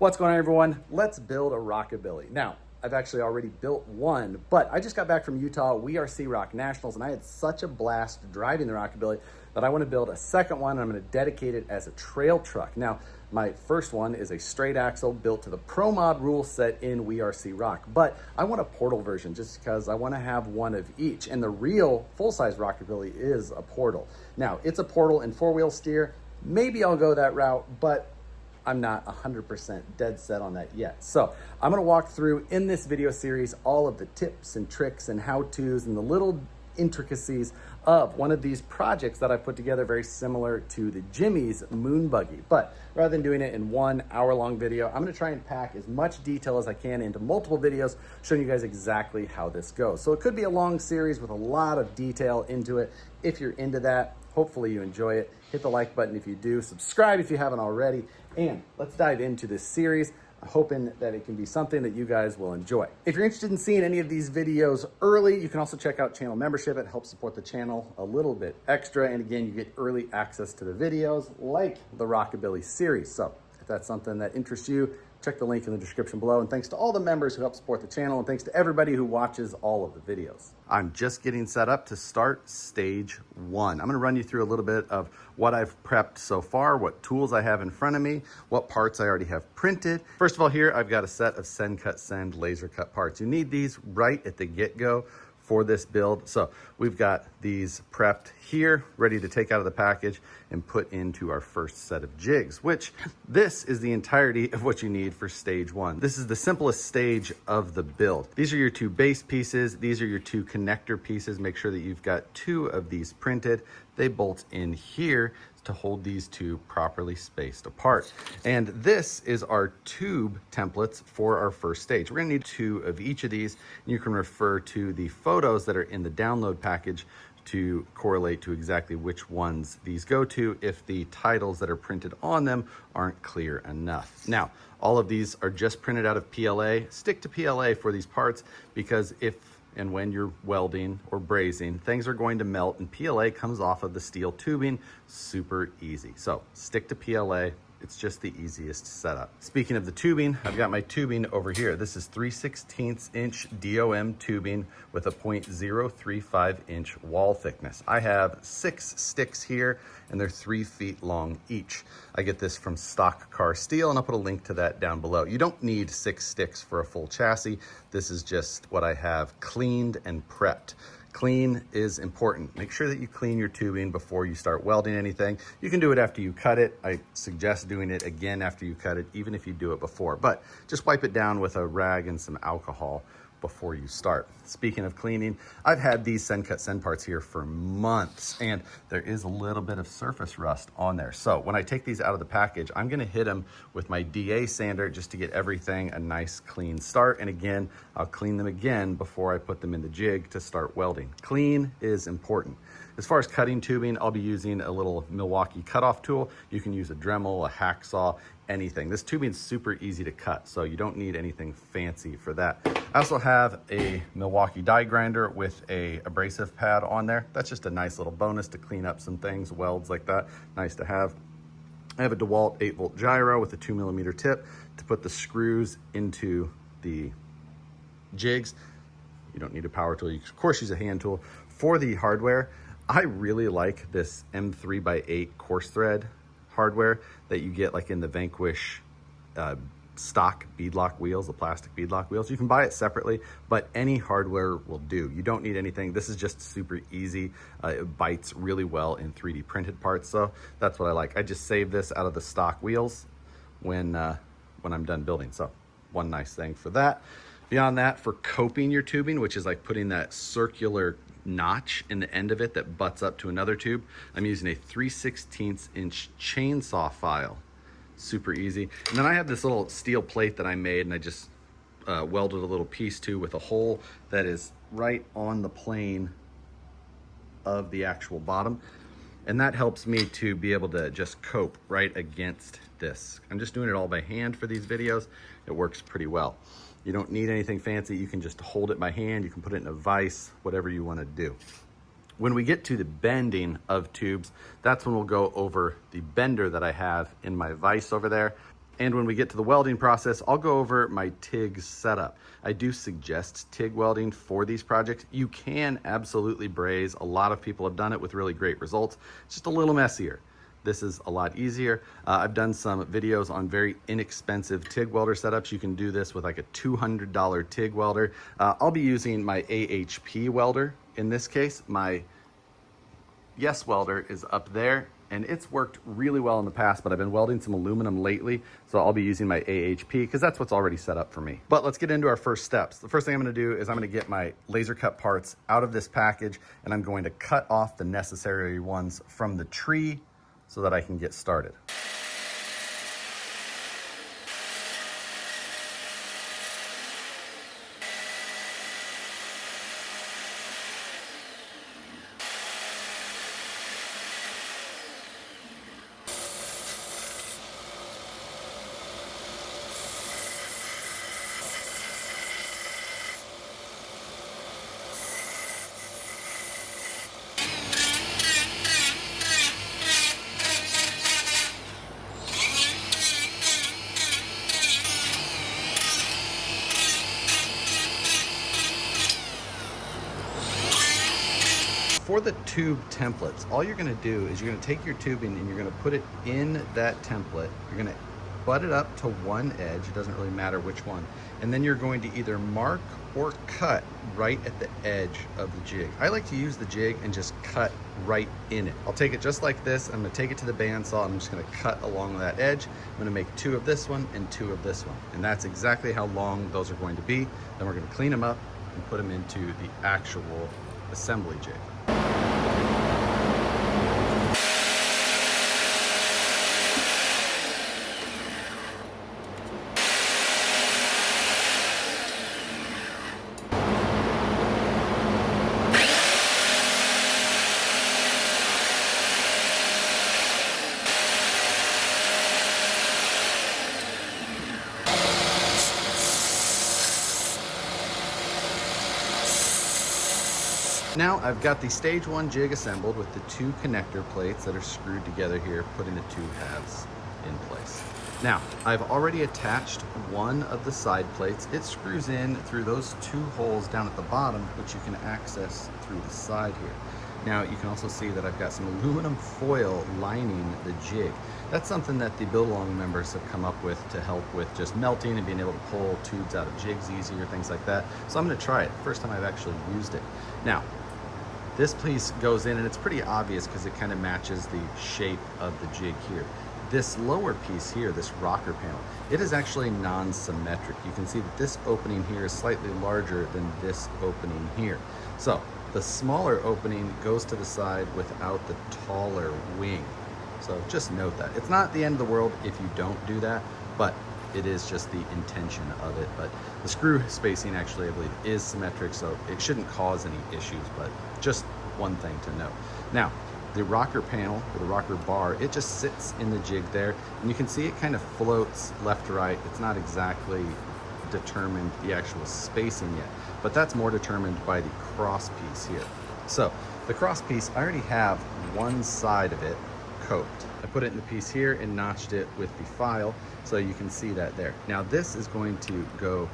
What's going on, everyone? Let's build a Rockabilly. Now, I've actually already built one, but I just got back from Utah WRC Rock Nationals, and I had such a blast driving the Rockabilly that I want to build a second one, and I'm going to dedicate it as a trail truck. Now, my first one is a straight axle built to the Pro Mod rule set in WRC Rock, but I want a portal version just because I want to have one of each, and the real full-size Rockabilly is a portal. Now, it's a portal and four-wheel steer. Maybe I'll go that route, but I'm not 100% dead set on that yet. So I'm gonna walk through in this video series all of the tips and tricks and how-tos and the little intricacies of one of these projects that I put together very similar to the Jimmy's Moon Buggy. But rather than doing it in 1 hour-long video, I'm gonna try and pack as much detail as I can into multiple videos showing you guys exactly how this goes. So it could be a long series with a lot of detail into it. If you're into that, hopefully you enjoy it. Hit the like button if you do, subscribe if you haven't already, and let's dive into this series, hoping that it can be something that you guys will enjoy. If you're interested in seeing any of these videos early, you can also check out channel membership. It helps support the channel a little bit extra, and again, you get early access to the videos like the Rockabilly series. So if that's something that interests you, check the link in the description below. And thanks to all the members who help support the channel, and thanks to everybody who watches all of the videos. I'm just getting set up to start stage one. I'm gonna run you through a little bit of what I've prepped so far, what tools I have in front of me, what parts I already have printed. First of all, here I've got a set of Send Cut Send laser cut parts. You need these right at the get-go for this build. So we've got these prepped here, ready to take out of the package and put into our first set of jigs, which this is the entirety of what you need for stage one. This is the simplest stage of the build. These are your two base pieces. These are your two connector pieces. Make sure that you've got 2 of these printed. They bolt in here to hold these 2 properly spaced apart. And this is our tube templates for our first stage. We're gonna need 2 of each of these. And you can refer to the photos that are in the download package to correlate to exactly which ones these go to if the titles that are printed on them aren't clear enough. Now, all of these are just printed out of PLA. Stick to PLA for these parts because if and when you're welding or brazing, things are going to melt, and PLA comes off of the steel tubing super easy. So stick to PLA. It's just the easiest setup. Speaking of the tubing, I've got my tubing over here. This is 3/16 inch DOM tubing with a 0.035 inch wall thickness. I have 6 sticks here, and they're 3 feet long each. I get this from Stock Car Steel, and I'll put a link to that down below. You don't need 6 sticks for a full chassis. This is just what I have cleaned and prepped. Clean is important. Make sure that you clean your tubing before you start welding anything. You can do it after you cut it. I suggest doing it again after you cut it, even if you do it before. But just wipe it down with a rag and some alcohol before you start. Speaking of cleaning, I've had these Send Cut Send parts here for months, and there is a little bit of surface rust on there. So when I take these out of the package, I'm gonna hit them with my DA sander just to get everything a nice clean start. And again, I'll clean them again before I put them in the jig to start welding. Clean is important. As far as cutting tubing, I'll be using a little Milwaukee cutoff tool. You can use a Dremel, a hacksaw, anything. This tubing is super easy to cut, so you don't need anything fancy for that. I also have a Milwaukee die grinder with a abrasive pad on there. That's just a nice little bonus to clean up some things, welds like that. Nice to have. I have a DeWalt 8-volt gyro with a 2mm tip to put the screws into the jigs. You don't need a power tool. You can, of course, use a hand tool. For the hardware, I really like this M3x8 coarse thread hardware that you get like in the Vanquish stock beadlock wheels, the plastic beadlock wheels. You can buy it separately, but any hardware will do. You don't need anything. This is just super easy. It bites really well in 3D printed parts, so that's what I like. I just save this out of the stock wheels when I'm done building. So one nice thing for that. Beyond that, for coping your tubing, which is like putting that circular notch in the end of it that butts up to another tube, I'm using a 3/16 inch chainsaw file. Super easy. And then I have this little steel plate that I made, and I just welded a little piece to with a hole that is right on the plane of the actual bottom. And that helps me to be able to just cope right against this. I'm just doing it all by hand for these videos. It works pretty well. You don't need anything fancy. You can just hold it by hand. You can put it in a vise, whatever you want to do. When we get to the bending of tubes, that's when we'll go over the bender that I have in my vise over there. And when we get to the welding process, I'll go over my TIG setup. I do suggest TIG welding for these projects. You can absolutely braze. A lot of people have done it with really great results. It's just a little messier. This is a lot easier. I've done some videos on very inexpensive TIG welder setups. You can do this with like a $200 TIG welder. I'll be using my AHP welder. In this case, my YesWelder is up there, and it's worked really well in the past, but I've been welding some aluminum lately, so I'll be using my AHP because that's what's already set up for me. But let's get into our first steps. The first thing I'm going to do is I'm going to get my laser cut parts out of this package, and I'm going to cut off the necessary ones from the tree so that I can get started. For the tube templates, all you're gonna do is you're gonna take your tubing and you're gonna put it in that template. You're gonna butt it up to one edge, it doesn't really matter which one, and then you're going to either mark or cut right at the edge of the jig. I like to use the jig and just cut right in it. I'll take it just like this, I'm gonna take it to the bandsaw, and I'm just gonna cut along that edge. I'm gonna make 2 of this one and 2 of this one, and that's exactly how long those are going to be. Then we're gonna clean them up and put them into the actual assembly jig. Now I've got the stage 1 jig assembled with the 2 connector plates that are screwed together here, putting the 2 halves in place. Now, I've already attached one of the side plates. It screws in through those 2 holes down at the bottom, which you can access through the side here. Now, you can also see that I've got some aluminum foil lining the jig. That's something that the Build Along members have come up with to help with just melting and being able to pull tubes out of jigs easier, things like that. So I'm gonna try it. First time I've actually used it. Now, this piece goes in and it's pretty obvious because it kind of matches the shape of the jig here. This lower piece here, this rocker panel, it is actually non-symmetric. You can see that this opening here is slightly larger than this opening here. So the smaller opening goes to the side without the taller wing. So just note that. It's not the end of the world if you don't do that, but it is just the intention of it. But the screw spacing actually, I believe, is symmetric, so it shouldn't cause any issues, but just one thing to note. Now, the rocker panel, or the rocker bar, it just sits in the jig there, and you can see it kind of floats left to right. It's not exactly determined the actual spacing yet, but that's more determined by the cross piece here. So the cross piece, I already have one side of it coped. I put it in the piece here and notched it with the file, so you can see that there. Now this is going to go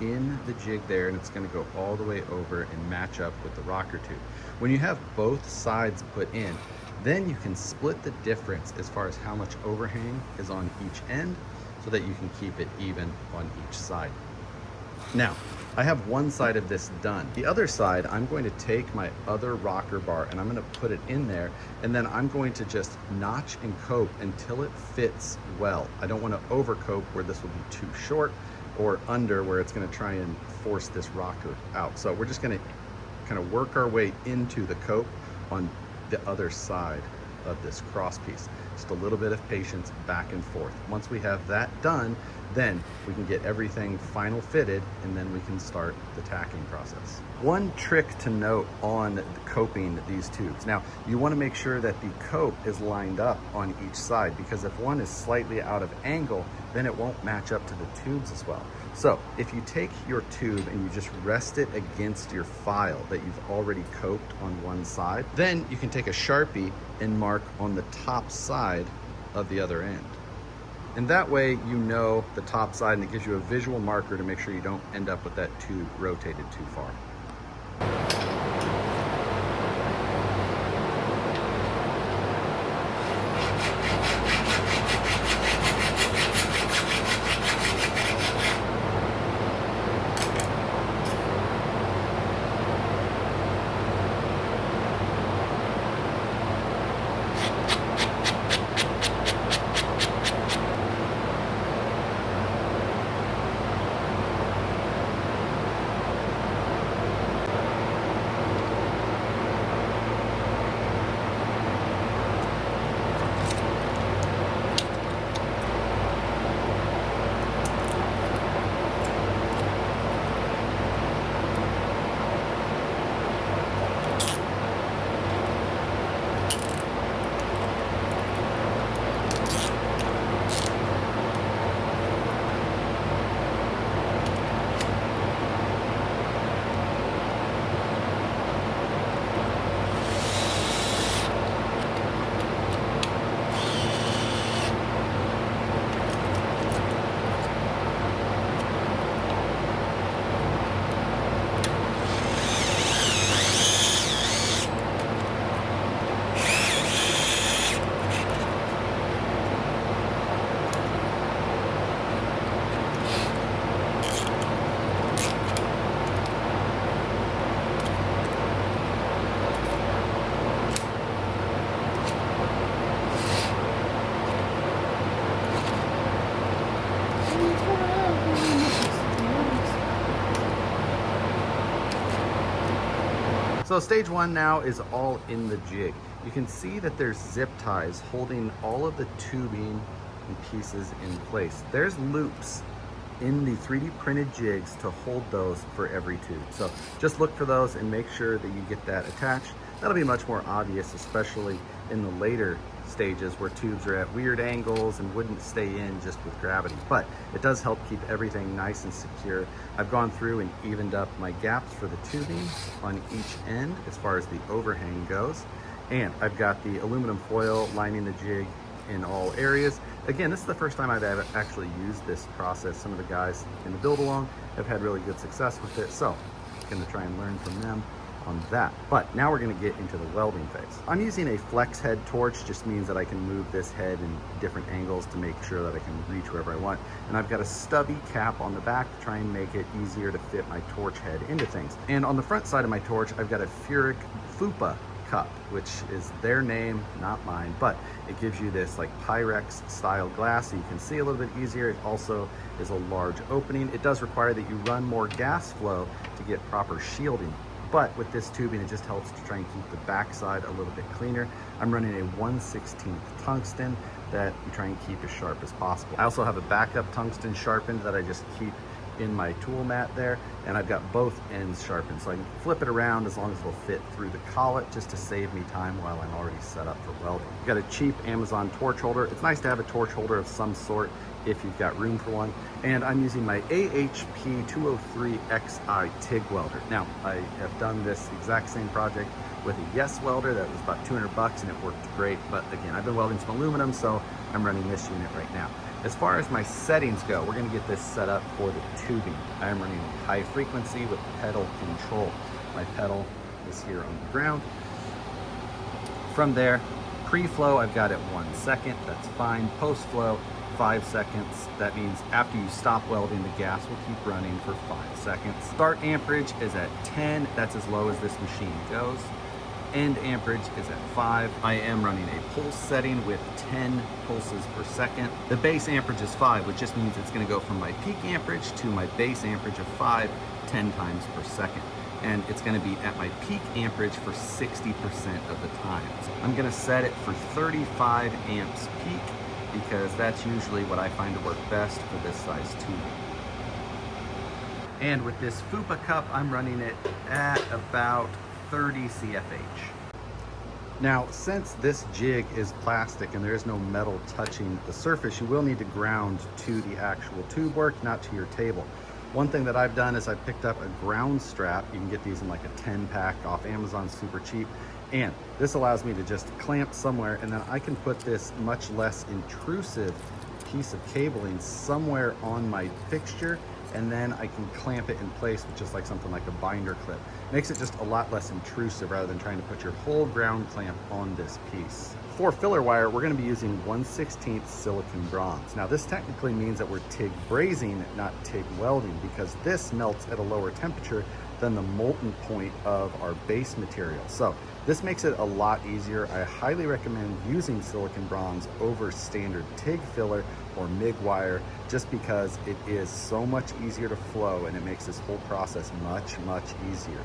in the jig there, and it's going to go all the way over and match up with the rocker tube. When you have both sides put in, then you can split the difference as far as how much overhang is on each end so that you can keep it even on each side. Now, I have one side of this done. The other side, I'm going to take my other rocker bar and I'm going to put it in there, and then I'm going to just notch and cope until it fits well. I don't want to over cope where this will be too short, or under where it's going to try and force this rocker out. So we're just going to kind of work our way into the cope on the other side of this cross piece. Just a little bit of patience back and forth. Once we have that done, then we can get everything final fitted, and then we can start the tacking process. One trick to note on coping these tubes. Now, you want to make sure that the cope is lined up on each side, because if one is slightly out of angle, then it won't match up to the tubes as well. So if you take your tube and you just rest it against your file that you've already coped on one side, then you can take a Sharpie and mark on the top side of the other end. And that way you know the top side, and it gives you a visual marker to make sure you don't end up with that tube rotated too far. So stage one now is all in the jig. You can see that there's zip ties holding all of the tubing and pieces in place. There's loops in the 3D printed jigs to hold those for every tube. So just look for those and make sure that you get that attached. That'll be much more obvious, especially in the later stages where tubes are at weird angles and wouldn't stay in just with gravity. But it does help keep everything nice and secure. I've gone through and evened up my gaps for the tubing on each end as far as the overhang goes. And I've got the aluminum foil lining the jig in all areas. Again, this is the first time I've actually used this process. Some of the guys in the build along have had really good success with it. So I'm gonna try and learn from them on that. But now we're gonna get into the welding phase. I'm using a flex head torch, just means that I can move this head in different angles to make sure that I can reach wherever I want. And I've got a stubby cap on the back to try and make it easier to fit my torch head into things. And on the front side of my torch, I've got a FUPA cup, which is their name, not mine, but it gives you this like Pyrex style glass so you can see a little bit easier. It also is a large opening. It does require that you run more gas flow to get proper shielding. But with this tubing, it just helps to try and keep the backside a little bit cleaner. I'm running a 1/16 tungsten that you try and keep as sharp as possible. I also have a backup tungsten sharpened that I just keep in my tool mat there, and I've got both ends sharpened so I can flip it around as long as it'll fit through the collet, just to save me time while I'm already set up for welding. I've got a cheap Amazon torch holder. It's nice to have a torch holder of some sort if you've got room for one. And I'm using my AHP 203XI TIG welder. Now, I have done this exact same project with a YesWelder that was about 200 bucks and it worked great. But again, I've been welding some aluminum, so I'm running this unit right now. As far as my settings go, we're gonna get this set up for the tubing. I'm running high frequency with pedal control. My pedal is here on the ground. From there, pre-flow, I've got it 1 second, that's fine. Post-flow, 5 seconds. That means after you stop welding, the gas will keep running for 5 seconds. Start amperage is at 10, that's as low as this machine goes. End amperage is at 5. I am running a pulse setting with 10 pulses per second. The base amperage is 5, which just means it's gonna go from my peak amperage to my base amperage of 5, 10 times per second. And it's gonna be at my peak amperage for 60% of the time. So I'm gonna set it for 35 amps peak, because that's usually what I find to work best for this size tubing. And with this FUPA cup, I'm running it at about 30 CFH. Now, since this jig is plastic and there is no metal touching the surface, you will need to ground to the actual tube work, not to your table. One thing that I've done is I picked up a ground strap. You can get these in like a 10 pack off Amazon, super cheap. And this allows me to just clamp somewhere, and then I can put this much less intrusive piece of cabling somewhere on my fixture, and then I can clamp it in place with just like something like a binder clip. Makes it just a lot less intrusive rather than trying to put your whole ground clamp on this piece. For filler wire, we're going to be using 1/16 silicon bronze. Now this technically means that we're TIG brazing, not TIG welding, because this melts at a lower temperature than the molten point of our base material. So this makes it a lot easier. I highly recommend using silicon bronze over standard TIG filler or MIG wire, just because it is so much easier to flow and it makes this whole process much, much easier.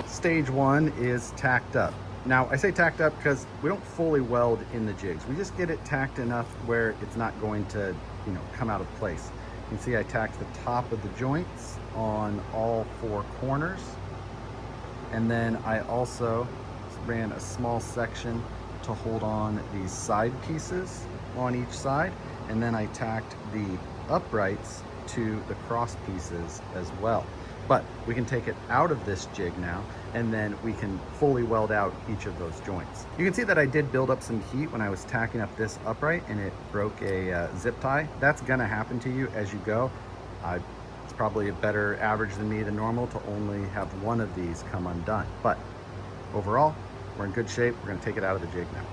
Stage one is tacked up. Now I say tacked up because we don't fully weld in the jigs. We just get it tacked enough where it's not going to, come out of place. You can see I tacked the top of the joints on all four corners. And then I also ran a small section to hold on these side pieces on each side. And then I tacked the uprights to the cross pieces as well. But we can take it out of this jig now, and then we can fully weld out each of those joints. You can see that I did build up some heat when I was tacking up this upright, and it broke a zip tie. That's gonna happen to you as you go. It's probably a better average than me than normal to only have one of these come undone. But overall, we're in good shape. We're gonna take it out of the jig now.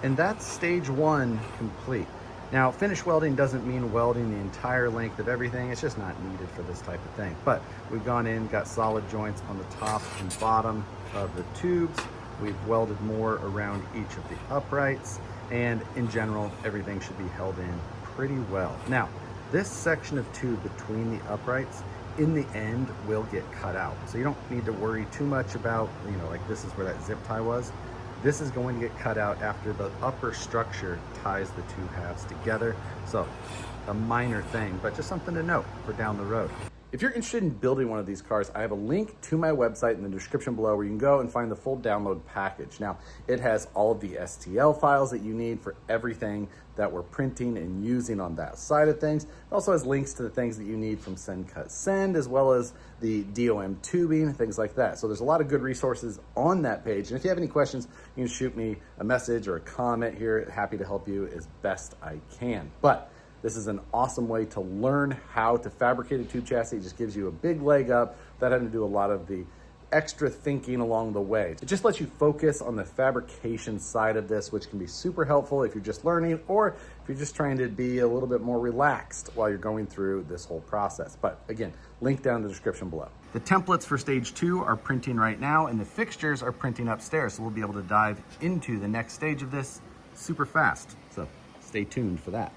And that's stage one complete. Now, finish welding doesn't mean welding the entire length of everything. It's just not needed for this type of thing. But we've gone in, got solid joints on the top and bottom of the tubes. We've welded more around each of the uprights. And in general, everything should be held in pretty well. Now, this section of tube between the uprights, in the end, will get cut out. So you don't need to worry too much about, like this is where that zip tie was. This is going to get cut out after the upper structure ties the two halves together. So a minor thing, but just something to note for down the road. If you're interested in building one of these cars, I have a link to my website in the description below where you can go and find the full download package. Now, it has all of the STL files that you need for everything that we're printing and using on that side of things. It also has links to the things that you need from Send Cut Send, as well as the DOM tubing, things like that. So there's a lot of good resources on that page. And if you have any questions, you can shoot me a message or a comment here. Happy to help you as best I can. But this is an awesome way to learn how to fabricate a tube chassis. It just gives you a big leg up without having to do a lot of the extra thinking along the way. It just lets you focus on the fabrication side of this, which can be super helpful if you're just learning or if you're just trying to be a little bit more relaxed while you're going through this whole process. But again, link down in the description below. The templates for stage 2 are printing right now and the fixtures are printing upstairs. So we'll be able to dive into the next stage of this super fast. So stay tuned for that.